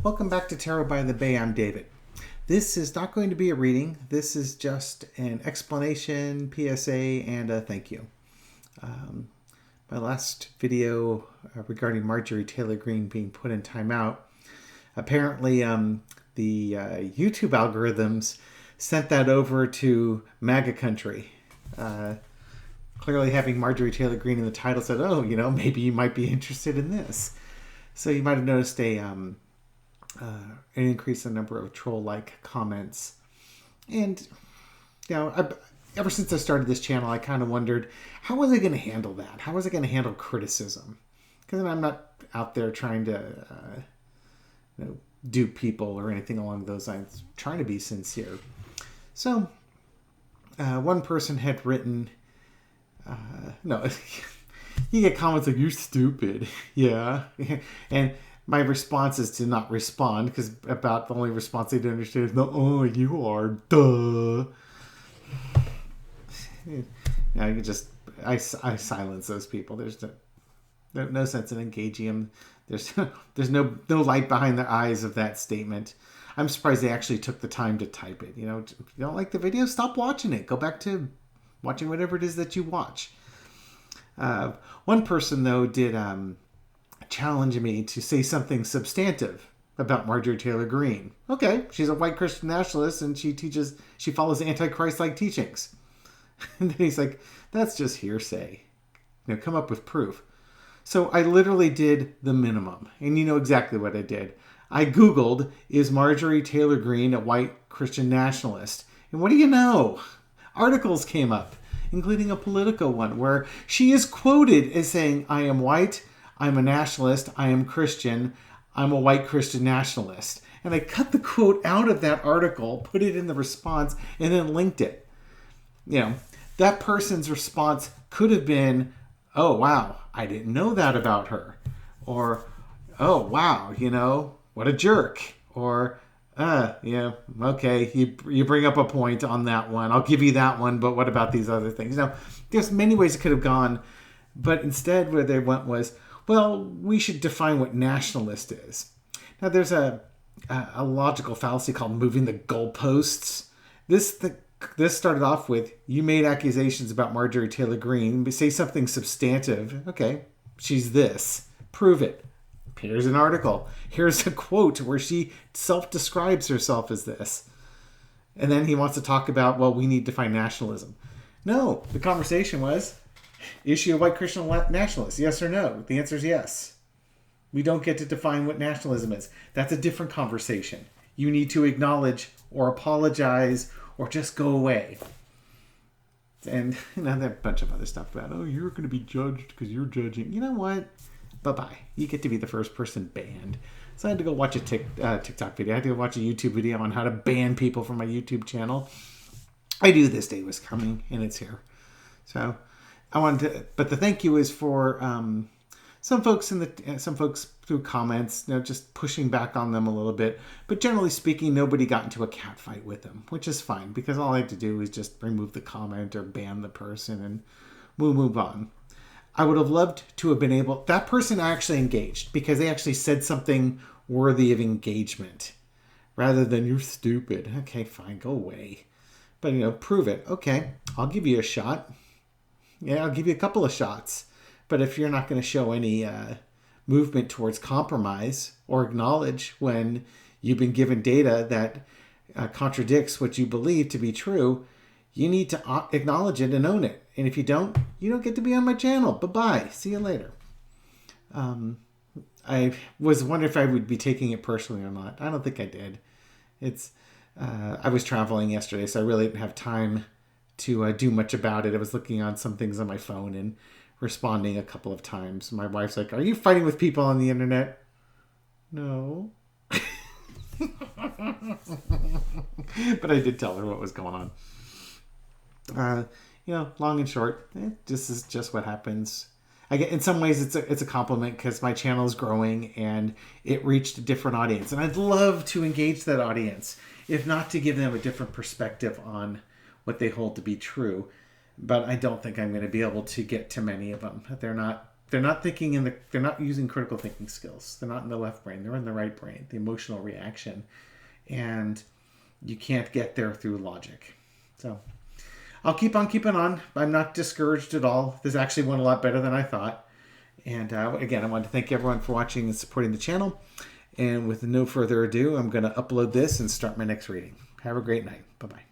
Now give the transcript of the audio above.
Welcome back to Tarot by the Bay. I'm David. This is not going to be a reading. This is just an explanation, PSA, and a thank you. My last video regarding Marjorie Taylor Greene being put in timeout, apparently the YouTube algorithms sent that over to MAGA country. Clearly having Marjorie Taylor Greene in the title said, oh, maybe you might be interested in this. So you might have noticed an increase in the number of troll-like comments. And, ever since I started this channel, I kind of wondered, how was I going to handle that? How was I going to handle criticism? Because I'm not out there trying to dupe people or anything along those lines. I'm trying to be sincere. So, one person had written, you get comments like, you're stupid. Yeah. And my response is to not respond, because about the only response they don't understand is, no, oh, you are, duh. I silence those people. There's no sense in engaging them. There's no light behind the eyes of that statement. I'm surprised they actually took the time to type it. If you don't like the video, stop watching it. Go back to watching whatever it is that you watch. One person, though, did challenge me to say something substantive about Marjorie Taylor Greene. Okay, she's a white Christian nationalist and she follows Antichrist-like teachings. And then he's like, that's just hearsay. Come up with proof. So I literally did the minimum. And you know exactly what I did. I Googled, is Marjorie Taylor Greene a white Christian nationalist? And what do you know? Articles came up, including a Politico one, where she is quoted as saying, I am white, I'm a nationalist, I am Christian, I'm a white Christian nationalist. And I cut the quote out of that article, put it in the response, and then linked it. That person's response could have been, oh, wow, I didn't know that about her. Or, oh, wow, what a jerk. Or, yeah, okay, you bring up a point on that one. I'll give you that one, but what about these other things? There's many ways it could have gone, but instead where they went was, well, we should define what nationalist is. Now, there's a logical fallacy called moving the goalposts. This started off with, you made accusations about Marjorie Taylor Greene, say something substantive. Okay, she's this. Prove it. Here's an article. Here's a quote where she self-describes herself as this. And then he wants to talk about, well, we need to define nationalism. No, the conversation was, is she a white Christian nationalist? Yes or no? The answer is yes. We don't get to define what nationalism is. That's a different conversation. You need to acknowledge or apologize or just go away. And there are a bunch of other stuff about, oh, you're going to be judged because you're judging. You know what? Bye-bye. You get to be the first person banned. So I had to go watch a TikTok video. I had to go watch a YouTube video on how to ban people from my YouTube channel. I knew this day was coming, and it's here. So I wanted to, but the thank you is for some folks through comments, just pushing back on them a little bit. But generally speaking, nobody got into a cat fight with them, which is fine, because all I had to do is just remove the comment or ban the person, and we'll move on. I would have loved to have been able, that person actually engaged because they actually said something worthy of engagement rather than, you're stupid. Okay, fine, go away. But, prove it. Okay, I'll give you a shot. Yeah, I'll give you a couple of shots. But if you're not going to show any movement towards compromise or acknowledge when you've been given data that contradicts what you believe to be true, you need to acknowledge it and own it. And if you don't get to be on my channel. Bye-bye. See you later. I was wondering if I would be taking it personally or not. I don't think I did. I was traveling yesterday, so I really didn't have time to do much about it. I was looking on some things on my phone and responding a couple of times. My wife's like, are you fighting with people on the internet? No. But I did tell her what was going on. Long and short, this is just what happens. In some ways, it's a compliment because my channel is growing and it reached a different audience. And I'd love to engage that audience, if not to give them a different perspective on what they hold to be true. But I don't think I'm going to be able to get to many of them. They're not they're not thinking they're not using critical thinking skills. They're not in the left brain. They're in the right brain, the emotional reaction. And you can't get there through logic. So I'll keep on keeping on. I'm not discouraged at all. This actually went a lot better than I thought. And again, I want to thank everyone for watching and supporting the channel. And with no further ado, I'm going to upload this and start my next reading. Have a great night. Bye-bye.